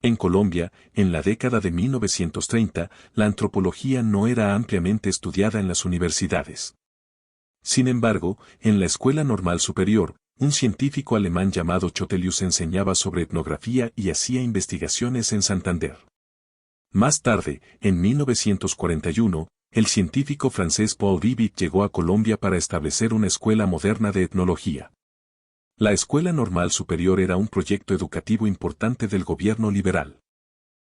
En Colombia, en la década de 1930, la antropología no era ampliamente estudiada en las universidades. Sin embargo, en la Escuela Normal Superior, un científico alemán llamado Chotellius enseñaba sobre etnografía y hacía investigaciones en Santander. Más tarde, en 1941, el científico francés Paul Rivet llegó a Colombia para establecer una escuela moderna de etnología. La Escuela Normal Superior era un proyecto educativo importante del gobierno liberal.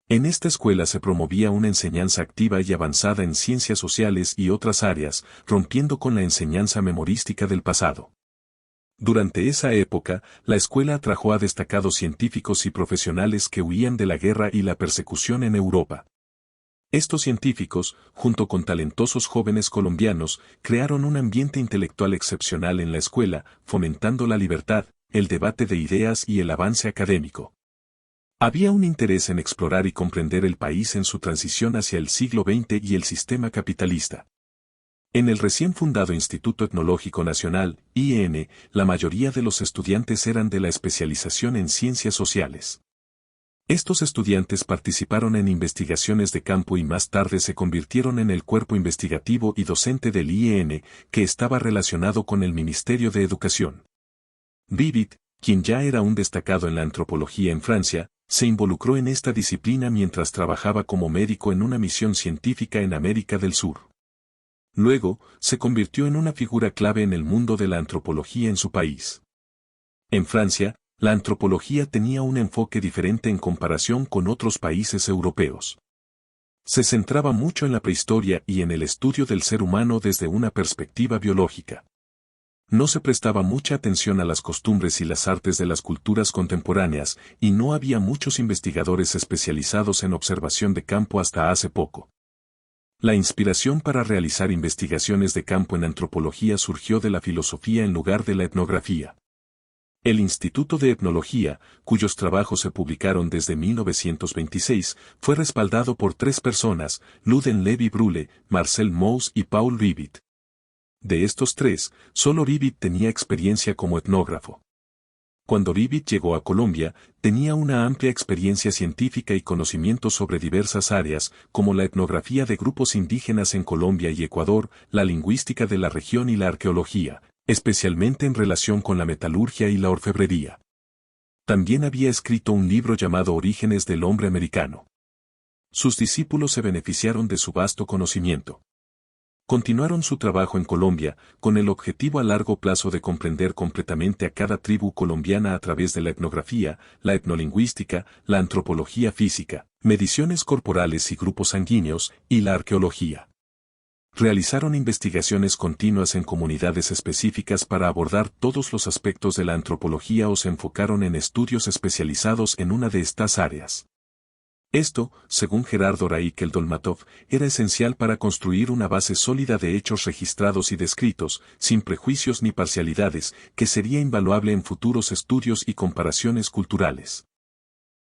En esta escuela se promovía una enseñanza activa y avanzada en ciencias sociales y otras áreas, rompiendo con la enseñanza memorística del pasado. Durante esa época, la escuela atrajo a destacados científicos y profesionales que huían de la guerra y la persecución en Europa. Estos científicos, junto con talentosos jóvenes colombianos, crearon un ambiente intelectual excepcional en la escuela, fomentando la libertad, el debate de ideas y el avance académico. Había un interés en explorar y comprender el país en su transición hacia el siglo XX y el sistema capitalista. En el recién fundado Instituto Etnológico Nacional, IEN, la mayoría de los estudiantes eran de la especialización en ciencias sociales. Estos estudiantes participaron en investigaciones de campo y más tarde se convirtieron en el cuerpo investigativo y docente del IEN, que estaba relacionado con el Ministerio de Educación. Rivet, quien ya era un destacado en la antropología en Francia, se involucró en esta disciplina mientras trabajaba como médico en una misión científica en América del Sur. Luego, se convirtió en una figura clave en el mundo de la antropología en su país. En Francia, la antropología tenía un enfoque diferente en comparación con otros países europeos. Se centraba mucho en la prehistoria y en el estudio del ser humano desde una perspectiva biológica. No se prestaba mucha atención a las costumbres y las artes de las culturas contemporáneas, y no había muchos investigadores especializados en observación de campo hasta hace poco. La inspiración para realizar investigaciones de campo en antropología surgió de la filosofía en lugar de la etnografía. El Instituto de Etnología, cuyos trabajos se publicaron desde 1926, fue respaldado por 3 personas, Ludden Lévi-Brulé, Marcel Mauss y Paul Rivet. De estos 3, solo Rivet tenía experiencia como etnógrafo. Cuando Rivet llegó a Colombia, tenía una amplia experiencia científica y conocimiento sobre diversas áreas, como la etnografía de grupos indígenas en Colombia y Ecuador, la lingüística de la región y la arqueología, especialmente en relación con la metalurgia y la orfebrería. También había escrito un libro llamado Orígenes del Hombre Americano. Sus discípulos se beneficiaron de su vasto conocimiento. Continuaron su trabajo en Colombia, con el objetivo a largo plazo de comprender completamente a cada tribu colombiana a través de la etnografía, la etnolingüística, la antropología física, mediciones corporales y grupos sanguíneos, y la arqueología. Realizaron investigaciones continuas en comunidades específicas para abordar todos los aspectos de la antropología o se enfocaron en estudios especializados en una de estas áreas. Esto, según Gerardo Raikel-Dolmatov, era esencial para construir una base sólida de hechos registrados y descritos, sin prejuicios ni parcialidades, que sería invaluable en futuros estudios y comparaciones culturales.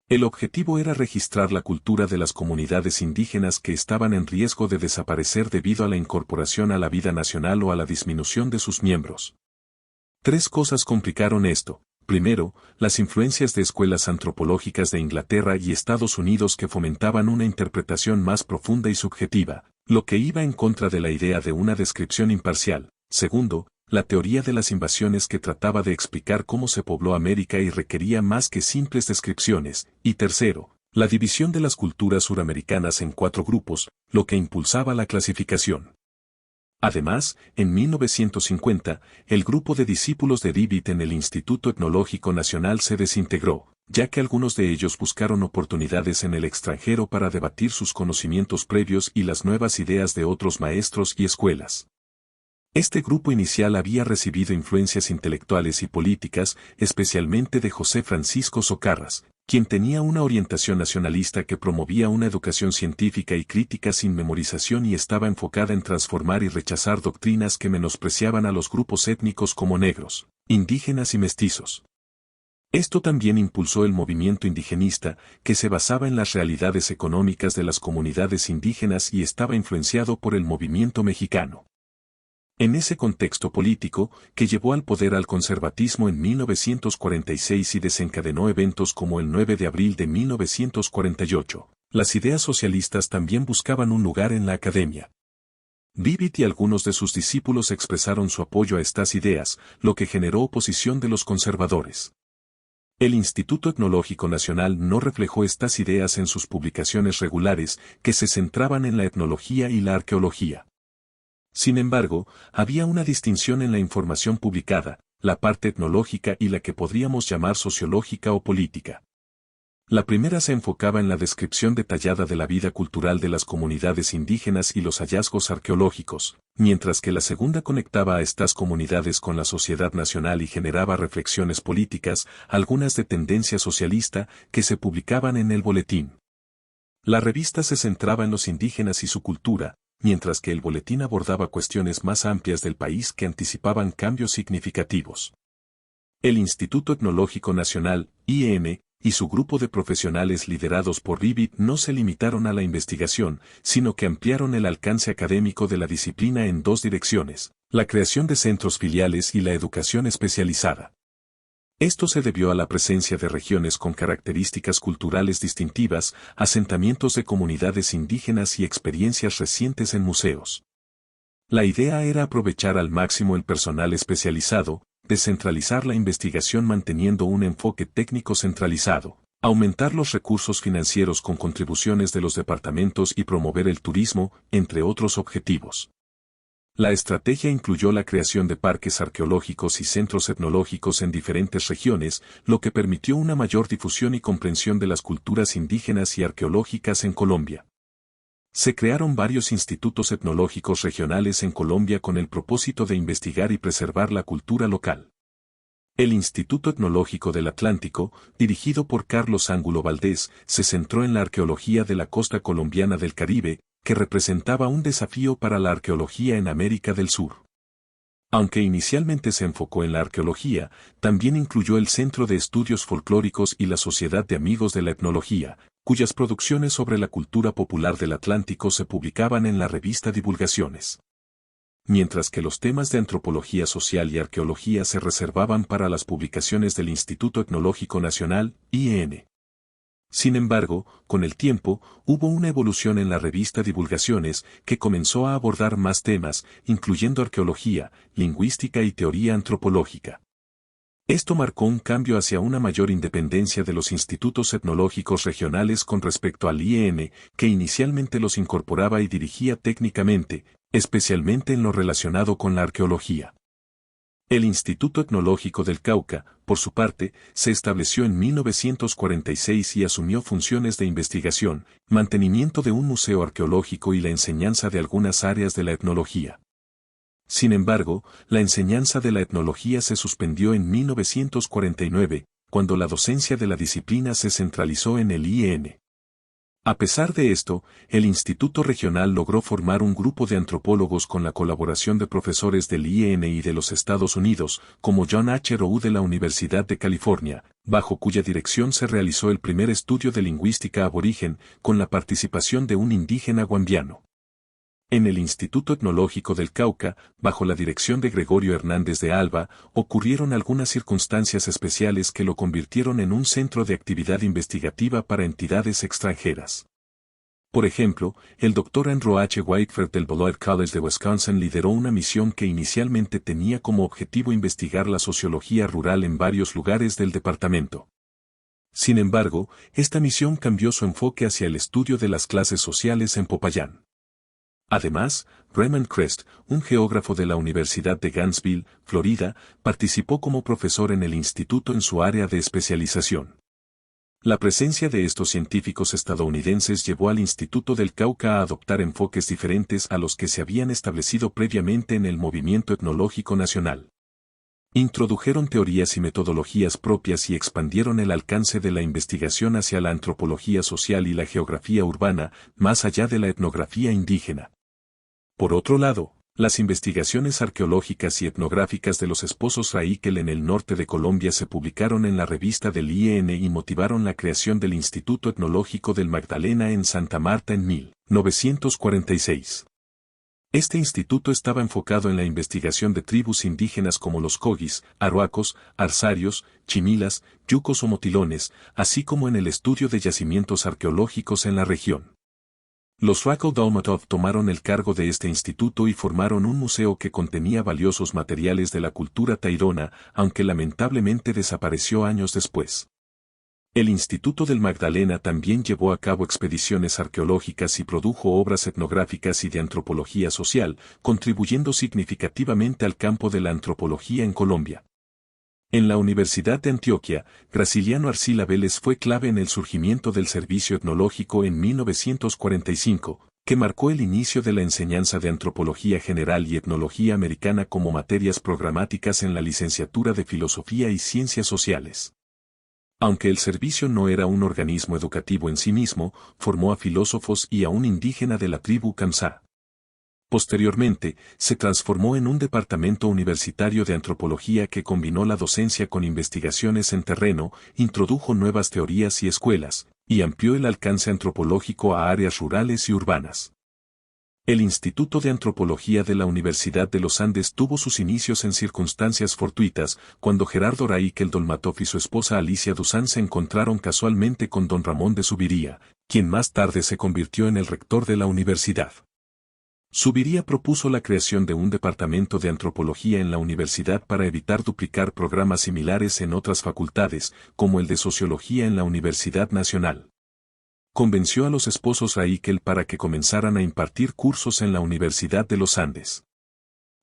El objetivo era registrar la cultura de las comunidades indígenas que estaban en riesgo de desaparecer debido a la incorporación a la vida nacional o a la disminución de sus miembros. 3 cosas complicaron esto. Primero, las influencias de escuelas antropológicas de Inglaterra y Estados Unidos que fomentaban una interpretación más profunda y subjetiva, lo que iba en contra de la idea de una descripción imparcial. Segundo, la teoría de las invasiones que trataba de explicar cómo se pobló América y requería más que simples descripciones. Y tercero, la división de las culturas suramericanas en 4 grupos, lo que impulsaba la clasificación. Además, en 1950, el grupo de discípulos de Rivet en el Instituto Etnológico Nacional se desintegró, ya que algunos de ellos buscaron oportunidades en el extranjero para debatir sus conocimientos previos y las nuevas ideas de otros maestros y escuelas. Este grupo inicial había recibido influencias intelectuales y políticas, especialmente de José Francisco Socarrás, quien tenía una orientación nacionalista que promovía una educación científica y crítica sin memorización y estaba enfocada en transformar y rechazar doctrinas que menospreciaban a los grupos étnicos como negros, indígenas y mestizos. Esto también impulsó el movimiento indigenista, que se basaba en las realidades económicas de las comunidades indígenas y estaba influenciado por el movimiento mexicano. En ese contexto político, que llevó al poder al conservatismo en 1946 y desencadenó eventos como el 9 de abril de 1948, las ideas socialistas también buscaban un lugar en la academia. Vivid y algunos de sus discípulos expresaron su apoyo a estas ideas, lo que generó oposición de los conservadores. El Instituto Etnológico Nacional no reflejó estas ideas en sus publicaciones regulares, que se centraban en la etnología y la arqueología. Sin embargo, había una distinción en la información publicada, la parte etnológica y la que podríamos llamar sociológica o política. La primera se enfocaba en la descripción detallada de la vida cultural de las comunidades indígenas y los hallazgos arqueológicos, mientras que la segunda conectaba a estas comunidades con la sociedad nacional y generaba reflexiones políticas, algunas de tendencia socialista, que se publicaban en el boletín. La revista se centraba en los indígenas y su cultura, mientras que el boletín abordaba cuestiones más amplias del país que anticipaban cambios significativos. El Instituto Etnológico Nacional, IEN, y su grupo de profesionales liderados por Vivid no se limitaron a la investigación, sino que ampliaron el alcance académico de la disciplina en dos direcciones, la creación de centros filiales y la educación especializada. Esto se debió a la presencia de regiones con características culturales distintivas, asentamientos de comunidades indígenas y experiencias recientes en museos. La idea era aprovechar al máximo el personal especializado, descentralizar la investigación manteniendo un enfoque técnico centralizado, aumentar los recursos financieros con contribuciones de los departamentos y promover el turismo, entre otros objetivos. La estrategia incluyó la creación de parques arqueológicos y centros etnológicos en diferentes regiones, lo que permitió una mayor difusión y comprensión de las culturas indígenas y arqueológicas en Colombia. Se crearon varios institutos etnológicos regionales en Colombia con el propósito de investigar y preservar la cultura local. El Instituto Etnológico del Atlántico, dirigido por Carlos Ángulo Valdés, se centró en la arqueología de la costa colombiana del Caribe, que representaba un desafío para la arqueología en América del Sur. Aunque inicialmente se enfocó en la arqueología, también incluyó el Centro de Estudios Folclóricos y la Sociedad de Amigos de la Etnología, cuyas producciones sobre la cultura popular del Atlántico se publicaban en la revista Divulgaciones. Mientras que los temas de antropología social y arqueología se reservaban para las publicaciones del Instituto Etnológico Nacional, IEN. Sin embargo, con el tiempo, hubo una evolución en la revista Divulgaciones que comenzó a abordar más temas, incluyendo arqueología, lingüística y teoría antropológica. Esto marcó un cambio hacia una mayor independencia de los institutos etnológicos regionales con respecto al IEN, que inicialmente los incorporaba y dirigía técnicamente, especialmente en lo relacionado con la arqueología. El Instituto Etnológico del Cauca, por su parte, se estableció en 1946 y asumió funciones de investigación, mantenimiento de un museo arqueológico y la enseñanza de algunas áreas de la etnología. Sin embargo, la enseñanza de la etnología se suspendió en 1949, cuando la docencia de la disciplina se centralizó en el IEN. A pesar de esto, el Instituto Regional logró formar un grupo de antropólogos con la colaboración de profesores del IEN y de los Estados Unidos, como John H. Rowe de la Universidad de California, bajo cuya dirección se realizó el primer estudio de lingüística aborigen, con la participación de un indígena guambiano. En el Instituto Etnológico del Cauca, bajo la dirección de Gregorio Hernández de Alba, ocurrieron algunas circunstancias especiales que lo convirtieron en un centro de actividad investigativa para entidades extranjeras. Por ejemplo, el Dr. Andrew H. Whitefield del Beloit College de Wisconsin lideró una misión que inicialmente tenía como objetivo investigar la sociología rural en varios lugares del departamento. Sin embargo, esta misión cambió su enfoque hacia el estudio de las clases sociales en Popayán. Además, Raymond Crest, un geógrafo de la Universidad de Gainesville, Florida, participó como profesor en el instituto en su área de especialización. La presencia de estos científicos estadounidenses llevó al Instituto del Cauca a adoptar enfoques diferentes a los que se habían establecido previamente en el movimiento etnológico nacional. Introdujeron teorías y metodologías propias y expandieron el alcance de la investigación hacia la antropología social y la geografía urbana, más allá de la etnografía indígena. Por otro lado, las investigaciones arqueológicas y etnográficas de los esposos Raíquel en el norte de Colombia se publicaron en la revista del IEN y motivaron la creación del Instituto Etnológico del Magdalena en Santa Marta en 1946. Este instituto estaba enfocado en la investigación de tribus indígenas como los Cogis, Arhuacos, Arsarios, Chimilas, Yucos o Motilones, así como en el estudio de yacimientos arqueológicos en la región. Los Rako Dolmatov tomaron el cargo de este instituto y formaron un museo que contenía valiosos materiales de la cultura tairona, aunque lamentablemente desapareció años después. El Instituto del Magdalena también llevó a cabo expediciones arqueológicas y produjo obras etnográficas y de antropología social, contribuyendo significativamente al campo de la antropología en Colombia. En la Universidad de Antioquia, Graciliano Arcila Vélez fue clave en el surgimiento del servicio etnológico en 1945, que marcó el inicio de la enseñanza de antropología general y etnología americana como materias programáticas en la licenciatura de Filosofía y Ciencias Sociales. Aunque el servicio no era un organismo educativo en sí mismo, formó a filósofos y a un indígena de la tribu Kamsá. Posteriormente, se transformó en un departamento universitario de antropología que combinó la docencia con investigaciones en terreno, introdujo nuevas teorías y escuelas, y amplió el alcance antropológico a áreas rurales y urbanas. El Instituto de Antropología de la Universidad de los Andes tuvo sus inicios en circunstancias fortuitas, cuando Gerardo Raikel Dolmatov y su esposa Alicia Duzán se encontraron casualmente con don Ramón de Subiría, quien más tarde se convirtió en el rector de la universidad. Subiría propuso la creación de un departamento de antropología en la universidad para evitar duplicar programas similares en otras facultades, como el de sociología en la Universidad Nacional. Convenció a los esposos Raikel para que comenzaran a impartir cursos en la Universidad de los Andes.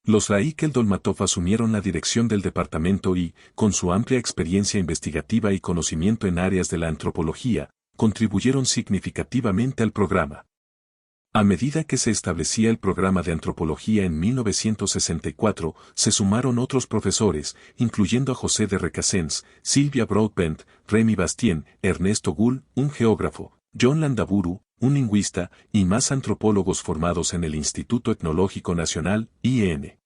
Los Raikel Dolmatov asumieron la dirección del departamento y, con su amplia experiencia investigativa y conocimiento en áreas de la antropología, contribuyeron significativamente al programa. A medida que se establecía el programa de antropología en 1964, se sumaron otros profesores, incluyendo a José de Recasens, Silvia Broadbent, Remy Bastien, Ernesto Gull, un geógrafo, John Landaburu, un lingüista, y más antropólogos formados en el Instituto Etnológico Nacional, IEN.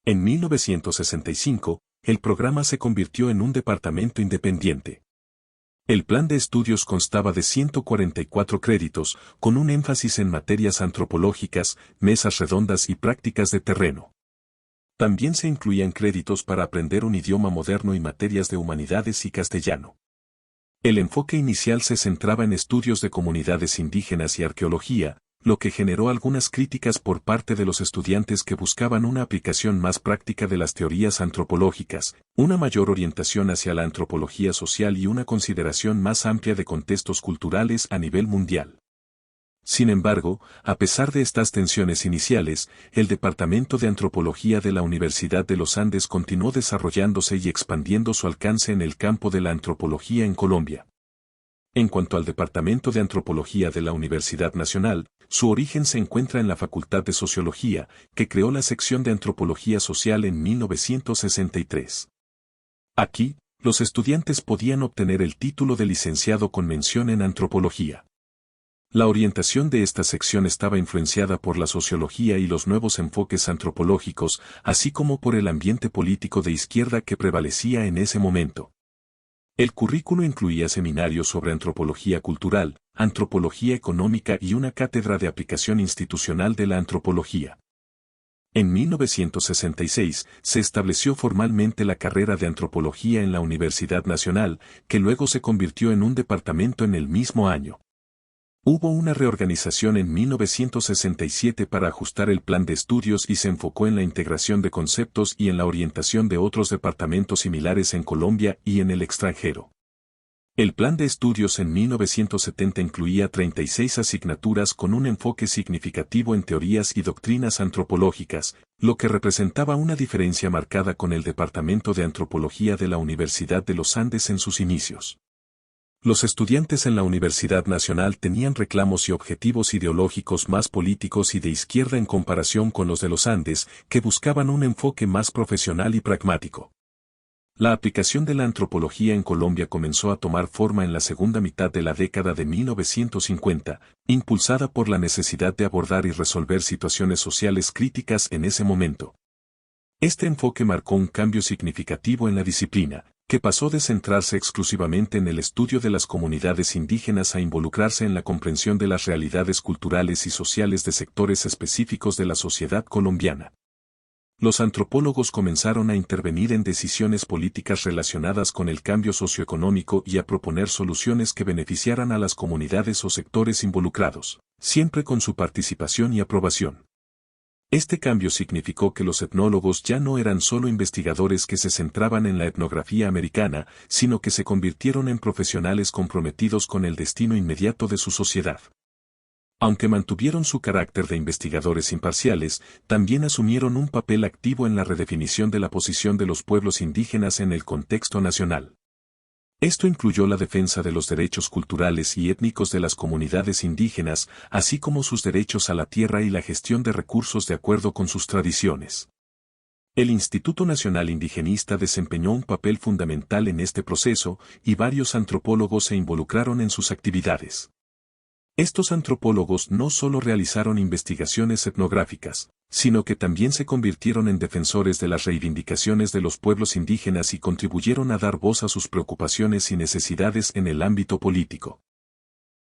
En 1965, el programa se convirtió en un departamento independiente. El plan de estudios constaba de 144 créditos, con un énfasis en materias antropológicas, mesas redondas y prácticas de terreno. También se incluían créditos para aprender un idioma moderno y materias de humanidades y castellano. El enfoque inicial se centraba en estudios de comunidades indígenas y arqueología, lo que generó algunas críticas por parte de los estudiantes que buscaban una aplicación más práctica de las teorías antropológicas, una mayor orientación hacia la antropología social y una consideración más amplia de contextos culturales a nivel mundial. Sin embargo, a pesar de estas tensiones iniciales, el Departamento de Antropología de la Universidad de los Andes continuó desarrollándose y expandiendo su alcance en el campo de la antropología en Colombia. En cuanto al Departamento de Antropología de la Universidad Nacional, su origen se encuentra en la Facultad de Sociología, que creó la sección de Antropología Social en 1963. Aquí, los estudiantes podían obtener el título de licenciado con mención en Antropología. La orientación de esta sección estaba influenciada por la sociología y los nuevos enfoques antropológicos, así como por el ambiente político de izquierda que prevalecía en ese momento. El currículo incluía seminarios sobre antropología cultural, antropología económica y una cátedra de aplicación institucional de la antropología. En 1966 se estableció formalmente la carrera de antropología en la Universidad Nacional, que luego se convirtió en un departamento en el mismo año. Hubo una reorganización en 1967 para ajustar el plan de estudios y se enfocó en la integración de conceptos y en la orientación de otros departamentos similares en Colombia y en el extranjero. El plan de estudios en 1970 incluía 36 asignaturas con un enfoque significativo en teorías y doctrinas antropológicas, lo que representaba una diferencia marcada con el Departamento de Antropología de la Universidad de los Andes en sus inicios. Los estudiantes en la Universidad Nacional tenían reclamos y objetivos ideológicos más políticos y de izquierda en comparación con los de los Andes, que buscaban un enfoque más profesional y pragmático. La aplicación de la antropología en Colombia comenzó a tomar forma en la segunda mitad de la década de 1950, impulsada por la necesidad de abordar y resolver situaciones sociales críticas en ese momento. Este enfoque marcó un cambio significativo en la disciplina, que pasó de centrarse exclusivamente en el estudio de las comunidades indígenas a involucrarse en la comprensión de las realidades culturales y sociales de sectores específicos de la sociedad colombiana. Los antropólogos comenzaron a intervenir en decisiones políticas relacionadas con el cambio socioeconómico y a proponer soluciones que beneficiaran a las comunidades o sectores involucrados, siempre con su participación y aprobación. Este cambio significó que los etnólogos ya no eran solo investigadores que se centraban en la etnografía americana, sino que se convirtieron en profesionales comprometidos con el destino inmediato de su sociedad. Aunque mantuvieron su carácter de investigadores imparciales, también asumieron un papel activo en la redefinición de la posición de los pueblos indígenas en el contexto nacional. Esto incluyó la defensa de los derechos culturales y étnicos de las comunidades indígenas, así como sus derechos a la tierra y la gestión de recursos de acuerdo con sus tradiciones. El Instituto Nacional Indigenista desempeñó un papel fundamental en este proceso, y varios antropólogos se involucraron en sus actividades. Estos antropólogos no solo realizaron investigaciones etnográficas, sino que también se convirtieron en defensores de las reivindicaciones de los pueblos indígenas y contribuyeron a dar voz a sus preocupaciones y necesidades en el ámbito político.